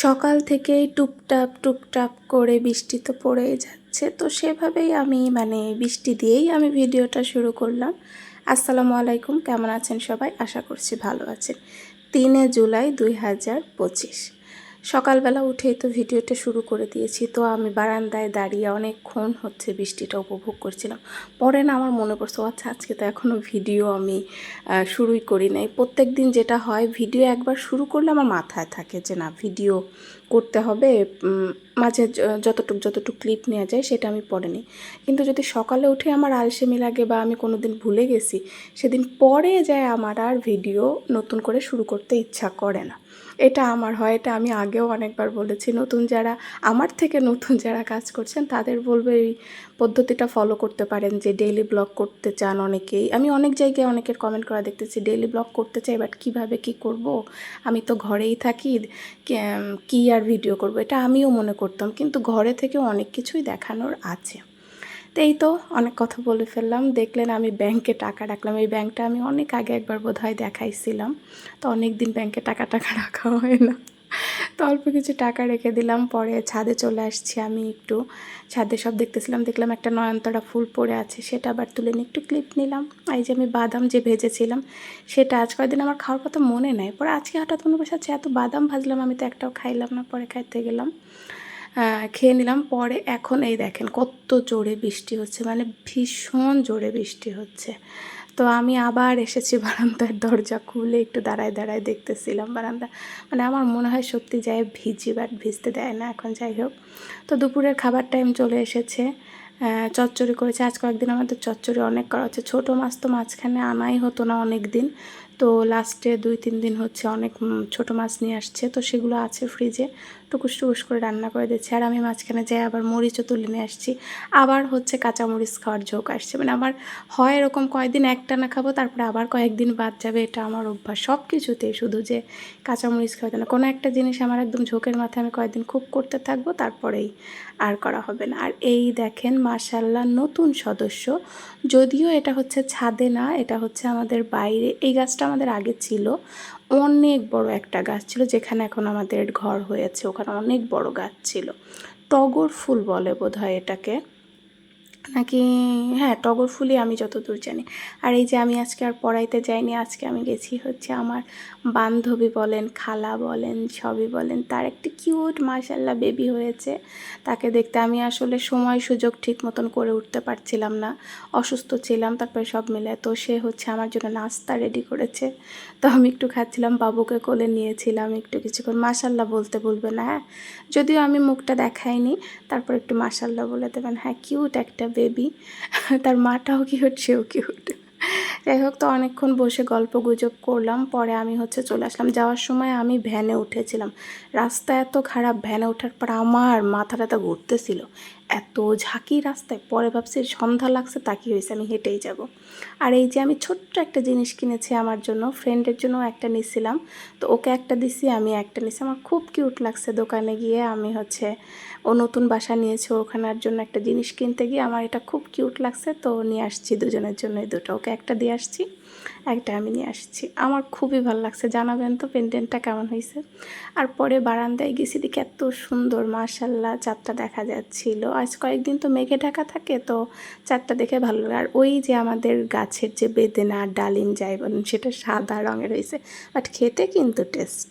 সকাল থেকেই টুপটাপ টুপটাপ করে বৃষ্টি তো পড়েই যাচ্ছে, তো সেভাবেই আমি বৃষ্টি দিয়েই আমি ভিডিওটা শুরু করলাম। আসসালামু আলাইকুম, কেমন আছেন সবাই? আশা করছি ভালো আছেন। 3 জুলাই 2025 সকালবেলা উঠেই তো ভিডিওটা শুরু করে দিয়েছি। তো আমি বারান্দায় দাঁড়িয়ে অনেকক্ষণ বৃষ্টিটা উপভোগ করছিলাম। পরে না আমার মনে পড়ছে, আচ্ছা আজকে তো এখনও ভিডিও আমি শুরুই করি নাই। প্রত্যেক দিন যেটা হয়, ভিডিও একবার শুরু করলে আমার মাথায় থাকে যে না ভিডিও করতে হবে, মাঝে যতটুকু ক্লিপ নেওয়া যায় সেটা আমি পরে নিই। কিন্তু যদি সকালে উঠে আমার আলসেমি লাগে বা আমি কোনো দিন ভুলে গেছি, সেদিন পরে যায় আমার আর ভিডিও নতুন করে শুরু করতে ইচ্ছা করে না। এটা আমার হয়, এটা আমি আগেও অনেকবার বলেছি। আমার থেকে নতুন যারা কাজ করছেন তাদের বলবো এই পদ্ধতিটা ফলো করতে পারেন, যে ডেইলি ব্লগ করতে চান অনেকেই। আমি অনেক জায়গায় অনেকের কমেন্ট করা দেখতেছি, ডেইলি ব্লগ করতে চাই বাট কীভাবে কী করব, আমি তো ঘরেই থাকি, কি আর ভিডিও করব। এটা আমিও মনে করতাম, কিন্তু ঘরে থেকেও অনেক কিছুই দেখানোর আছে। তো এই তো অনেক কথা বলে ফেললাম। দেখলেন আমি ব্যাংকে টাকা রাখলাম। এই ব্যাংকটা আমি অনেক আগে একবার বোধহয় দেখাইছিলাম। তো অনেক দিন ব্যাংকে টাকা রাখা হয় না, তো অল্প কিছু টাকা রেখে দিলাম। পরে ছাদে চলে আসছি, আমি একটু ছাদে সব দেখতেছিলাম, দেখলাম একটা নয়নতারা ফুল পড়ে আছে, সেটা আবার তুলে নিয়ে একটু ক্লিপ নিলাম। এই যে আমি বাদাম যে ভেজেছিলাম, সেটা আজ কয়েকদিন আমার খাওয়ার কথা মনে নাই, পরে আজকে হঠাৎ মনে পড়ছে আচ্ছা এত বাদাম ভাজলাম, আমি তো একটাও খাইলাম না। পরে খাইতে গেলাম, খেয়ে নিলাম। পরে এখন এই দেখেন কত জোরে বৃষ্টি হচ্ছে, ভীষণ জোরে বৃষ্টি হচ্ছে। তো আমি আবার এসেছি বারান্দার দরজা খুলে একটু দাঁড়ায় দেখতেছিলাম বারান্দা। আমার মনে হয় সত্যি যায় ভিজি, বাট ভিজতে দেয় না। এখন যাই হোক, তো দুপুরের খাবার টাইম চলে এসেছে। চচ্চড়ি করেছে। আজ কয়েকদিন আমাদের চচ্চড়ি অনেক করা হচ্ছে। ছোটো মাছ তো মাঝখানে আনাই হতো না অনেক দিন, তো লাস্টে 2-3 দিন অনেক ছোটো মাছ নিয়ে আসছে, তো সেগুলো আছে ফ্রিজে, টুকুস করে রান্না করে দিচ্ছে। আর আমি মাঝখানে যাই আবার মরিচও তুলে নিয়ে আসছি, আবার কাঁচামরিচ খাওয়ার ঝোঁক আসছে। আমার হয় এরকম কয়েকদিন একটানা খাবো, তারপরে আবার কয়েকদিন বাদ যাবে, এটা আমার অভ্যাস সব কিছুতেই। শুধু যে কাঁচামরিচ খাওয়াতে না, কোনো একটা জিনিস আমার একদম ঝোঁকের মাথায় আমি কয়েকদিন খুব করতে থাকবো, তারপরেই আর করা হবে না। আর এই দেখেন মাশাআল্লাহ নতুন সদস্য, যদিও এটা ছাদে না, এটা আমাদের বাইরে। এই গাছটা আমাদের আগে ছিল, অনেক বড় একটা গাছ ছিল, যেখানে এখন আমাদের ঘর হয়েছে ওখানে অনেক বড় গাছ ছিল। টগর ফুল বলে বোধহয় এটাকে, নাকি হ্যাঁ টগর ফুলই আমি যতদূর জানি। আর এই যে আমি আজকে আর পড়াইতে যাইনি, আজকে আমি গেছি আমার বান্ধবী বলেন, খালা বলেন, সবই বলেন, তার একটি কিউট মাশাআল্লাহ বেবি হয়েছে, তাকে দেখতে। আমি আসলে সময় সুযোগ ঠিক মতন করে উঠতে পারছিলাম না, অসুস্থ ছিলাম, তারপরে সব মিলে তো সে আমার জন্য নাস্তা রেডি করেছে। তো আমি একটু খাচ্ছিলাম, বাবুকে কোলে নিয়েছিলাম একটু কিছুক্ষণ। মাশাআল্লাহ বলতে বলবে না, হ্যাঁ যদিও আমি মুখটা দেখাইনি, তারপর একটু মাশাআল্লাহ বলে দেবেন। হ্যাঁ কিউট একটা বেবি, তার মাটাও কিউট, সেও কিউট। যাই হোক, তো অনেকক্ষণ বসে গল্প গুজব করলাম। পরে আমি চলে আসলাম। যাওয়ার সময় আমি ভ্যানে উঠেছিলাম, রাস্তা এত খারাপ, ভ্যানে ওঠার পর আমার মাথাটা ঘুরতেছিল, এত ঝাঁকি রাস্তায়। পরে ভাবছি সন্ধ্যা লাগছে, তাকি হয়েছে আমি হেঁটেই যাব। আর এই যে আমি ছোট্ট একটা জিনিস কিনেছি আমার জন্য, ফ্রেন্ডের জন্য একটা নিছিলাম, তো ওকে একটা দিছি, আমি একটা নিছি। আমার খুব কিউট লাগছে। দোকানে গিয়ে আমি ও নতুন বাসা নিয়েছে, ওখানের জন্য একটা জিনিস কিনতে গিয়ে আমার এটা খুব কিউট লাগছে, তো নিয়ে আসছি দুজনের জন্য। এই দুটো, ওকে একটা দিয়ে আসছি, একটা আমি নিয়ে আসছি। আমার খুবই ভালো লাগছে। জানাবেন তো পেন্ডেন্টটা কেমন হয়েছে। আর পরে বারান্দায় গেছি, দেখি এত সুন্দর মাশাআল্লাহ চাঁদটা দেখা যাচ্ছিল। আজ কয়েকদিন তো মেঘে ঢাকা থাকে, তো চাঁদটা দেখে ভালো লাগে। আর ওই যে আমাদের গাছের যে বেদেনা ডালিম যাই বলেন, সেটা সাদা রঙের হয়েছে, বাট খেতে কিন্তু টেস্ট।